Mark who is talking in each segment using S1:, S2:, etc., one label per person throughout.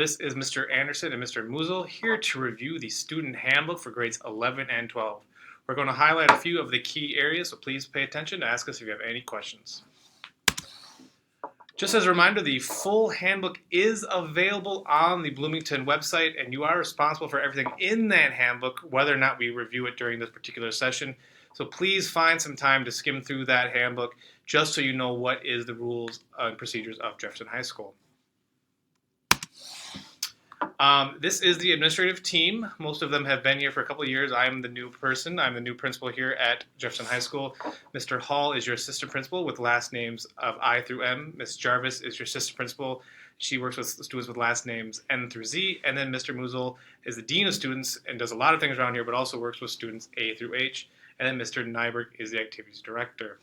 S1: This is Mr. Anderson and Mr. Musil here to review the student handbook for grades 11 and 12. We're going to highlight a few of the key areas, so please pay attention and ask us if you have any questions. Just as a reminder, the full handbook is available on the Bloomington website, and you are responsible for everything in that handbook, whether or not we review it during this particular session. So please find some time to skim through that handbook just so you know what is the rules and procedures of Jefferson High School. This is the administrative team. Most of them have been here for a couple of years. I'm the new person. I'm the new principal here at Jefferson High School. Mr. Hall is your assistant principal with last names of I through M. Ms. Jarvis is your assistant principal. She works with students with last names N through Z. And then Mr. Musil is the dean of students and does a lot of things around here, but also works with students A through H. And then Mr. Nyberg is the activities director.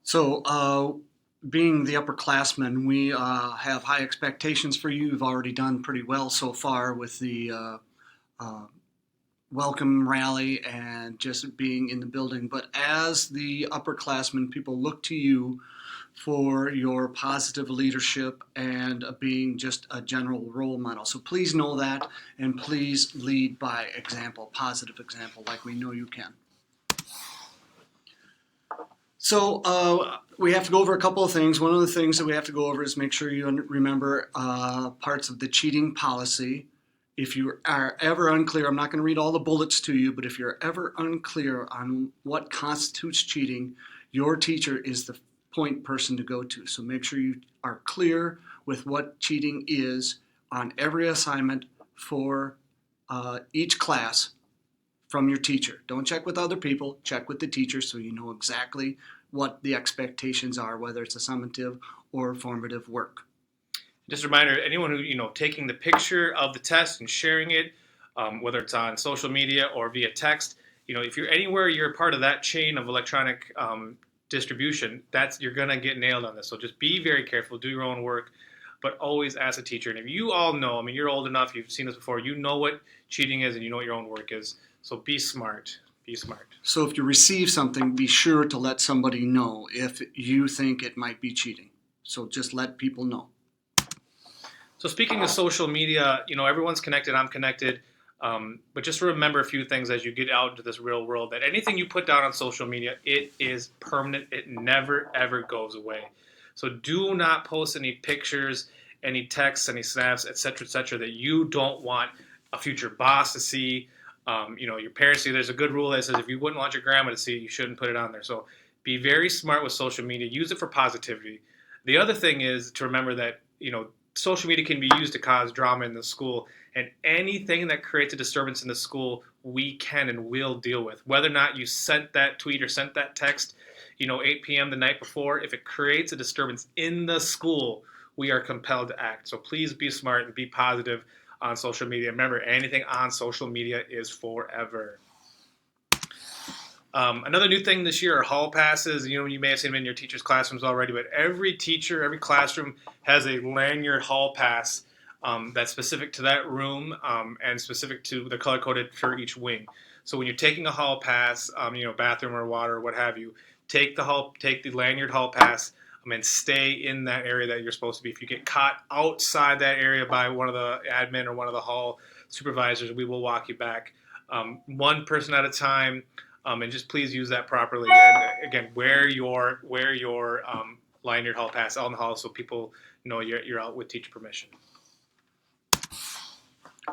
S2: So, being the upperclassmen, we have high expectations for you. You've already done pretty well so far with the welcome rally and just being in the building. But as the upperclassmen, people look to you for your positive leadership and being just a general role model. So please know that, and please lead by example, positive example, like we know you can. So we have to go over a couple of things. One of the things that we have to go over is make sure you remember parts of the cheating policy. If you are ever unclear, I'm not going to read all the bullets to you, but if you're ever unclear on what constitutes cheating, your teacher is the point person to go to. So make sure you are clear with what cheating is on every assignment for each class from your teacher. Don't check with other people, check with the teacher so you know exactly what the expectations are, whether it's summative or formative work.
S1: Just a reminder, anyone who, taking the picture of the test and sharing it, whether it's on social media or via text, if you're anywhere, you're a part of that chain of electronic distribution, you're going to get nailed on this. So just be very careful, do your own work, but always ask a teacher. And if you all know, you're old enough, you've seen this before, you know what cheating is and you know what your own work is. So be smart. Be smart.
S2: So if you receive something, be sure to let somebody know if you think it might be cheating. So just let people know.
S1: So speaking of social media, everyone's connected, I'm connected. But just remember a few things as you get out into this real world, that anything you put down on social media, it is permanent. It never, ever goes away. So do not post any pictures, any texts, any snaps, et cetera, that you don't want a future boss to see. Your parents see. There's a good rule that says if you wouldn't want your grandma to see it, you shouldn't put it on there. So be very smart with social media. Use it for positivity. The other thing is to remember that, social media can be used to cause drama in the school, and anything that creates a disturbance in the school, we can and will deal with. Whether or not you sent that tweet or sent that text, 8 p.m. the night before, if it creates a disturbance in the school, we are compelled to act. So please be smart and be positive on social media. Remember, anything on social media is forever. Another new thing this year are hall passes. You may have seen them in your teachers' classrooms already, but every teacher, every classroom has a lanyard hall pass that's specific to that room and specific to the color-coded for each wing. So when you're taking a hall pass, bathroom or water or what have you, take the lanyard hall pass and stay in that area that you're supposed to be. If you get caught outside that area by one of the admin or one of the hall supervisors, we will walk you back one person at a time. And just please use that properly. And again, wear your lanyard hall pass out in the hall so people know you're out with teacher permission.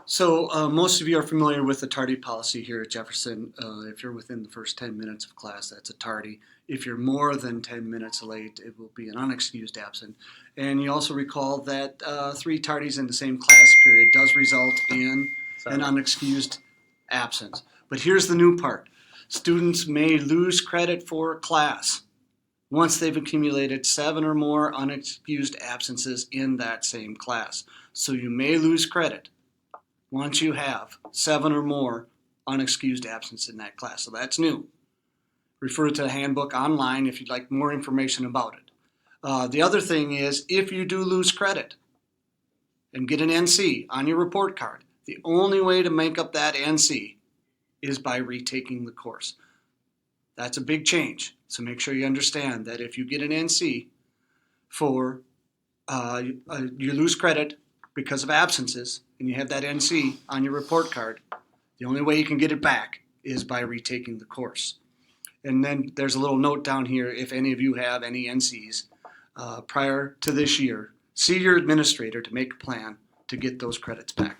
S2: So most of you are familiar with the tardy policy here at Jefferson. If you're within the first 10 minutes of class, that's a tardy. If you're more than 10 minutes late, it will be an unexcused absent. And you also recall that 3 tardies in the same class period does result in an unexcused absence. But here's the new part. Students may lose credit for class once they've accumulated 7 or more unexcused absences in that same class. So you may lose credit once you have 7 or more unexcused absences in that class. So that's new. Refer to the handbook online if you'd like more information about it. The other thing is, if you do lose credit and get an NC on your report card, the only way to make up that NC is by retaking the course. That's a big change. So make sure you understand that if you get an NC for You lose credit because of absences, and you have that NC on your report card. The only way you can get it back is by retaking the course. And then there's a little note down here if any of you have any NCs prior to this year, see your administrator to make a plan to get those credits back.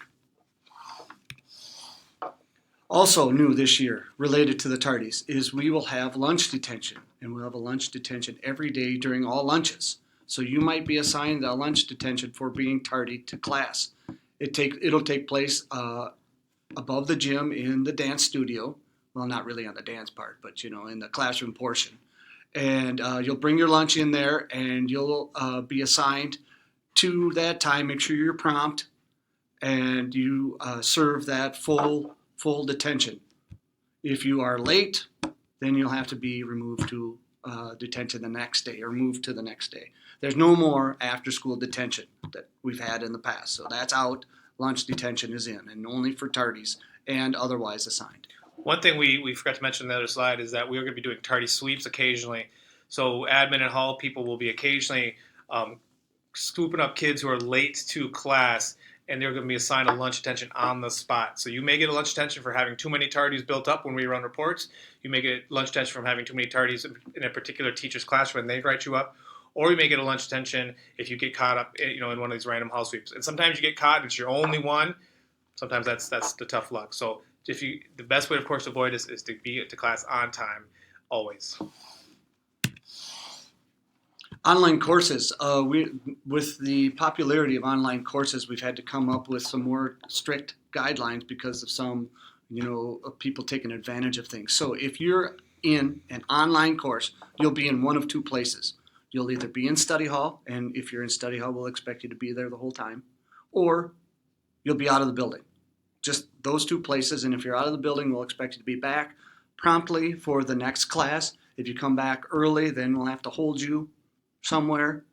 S2: Also new this year, related to the tardies, is we will have lunch detention, and we'll have a lunch detention every day during all lunches. So you might be assigned a lunch detention for being tardy to class. It'll take place above the gym in the dance studio. Well, not really on the dance part, but in the classroom portion. And you'll bring your lunch in there, and you'll be assigned to that time. Make sure you're prompt, and you serve that full detention. If you are late, then you'll have to be removed to detention the next day, or moved to the next day. There's no more after-school detention that we've had in the past. So that's out. Lunch detention is in, and only for tardies and otherwise assigned.
S1: One thing we forgot to mention on the other slide is that we are going to be doing tardy sweeps occasionally. So admin and hall people will be occasionally scooping up kids who are late to class, and they're going to be assigned a lunch detention on the spot. So you may get a lunch detention for having too many tardies built up when we run reports. You may get lunch detention from having too many tardies in a particular teacher's classroom and they write you up. Or you may get a lunch detention if you get caught up, in one of these random hall sweeps. And sometimes you get caught and it's your only one. Sometimes that's the tough luck. So the best way, of course, to avoid this is to be to class on time, always.
S2: Online courses. With the popularity of online courses, we've had to come up with some more strict guidelines because of some, people taking advantage of things. So if you're in an online course, you'll be in one of two places. You'll either be in study hall, and if you're in study hall, we'll expect you to be there the whole time, or you'll be out of the building. Just those two places, and if you're out of the building, we'll expect you to be back promptly for the next class. If you come back early, then we'll have to hold you somewhere.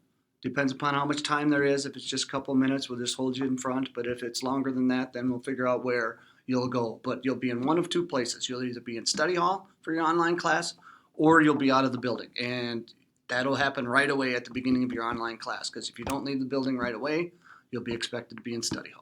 S2: Depends upon how much time there is. If it's just a couple minutes, we'll just hold you in front, but if it's longer than that, then we'll figure out where you'll go. But you'll be in one of two places. You'll either be in study hall for your online class, or you'll be out of the building. And that'll happen right away at the beginning of your online class, because if you don't leave the building right away, you'll be expected to be in study hall.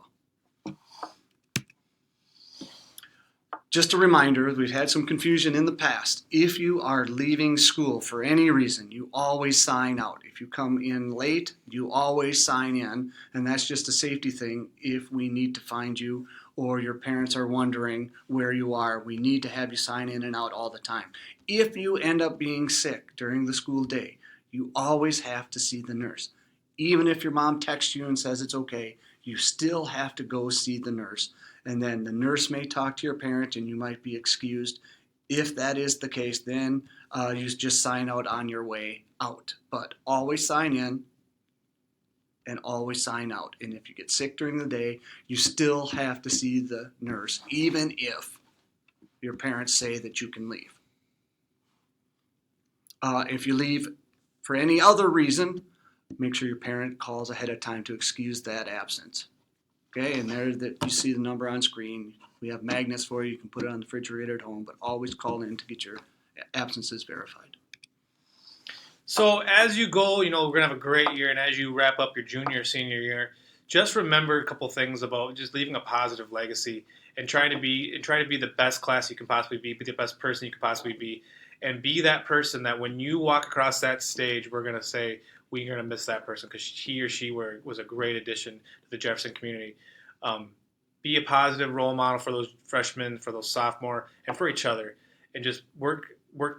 S2: Just a reminder, we've had some confusion in the past. If you are leaving school for any reason, you always sign out. If you come in late, you always sign in, and that's just a safety thing. If we need to find you or your parents are wondering where you are, we need to have you sign in and out all the time. If you end up being sick during the school day, you always have to see the nurse. Even if your mom texts you and says it's okay, you still have to go see the nurse. And then the nurse may talk to your parent and you might be excused. If that is the case, then you just sign out on your way out. But always sign in and always sign out. And if you get sick during the day, you still have to see the nurse, even if your parents say that you can leave. If you leave for any other reason, make sure your parent calls ahead of time to excuse that absence. Okay, and there that you see the number on screen. We have magnets for you. You can put it on the refrigerator at home, but always call in to get your absences verified.
S1: So as you go, we're going to have a great year, and as you wrap up your junior, senior year, just remember a couple things about just leaving a positive legacy and try to be the best class you can possibly be the best person you can possibly be, and be that person that when you walk across that stage, we're going to say, we're going to miss that person because he or she was a great addition to the Jefferson community. Be a positive role model for those freshmen, for those sophomore, and for each other. And just work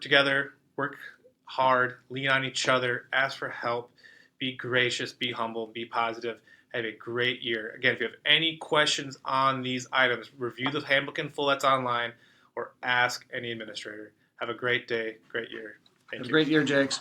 S1: together, work hard, lean on each other, ask for help, be gracious, be humble, be positive. Have a great year. Again, if you have any questions on these items, review the handbook in full that's online or ask any administrator. Have a great day, great year. Thank you.
S2: Have a great year, Jags.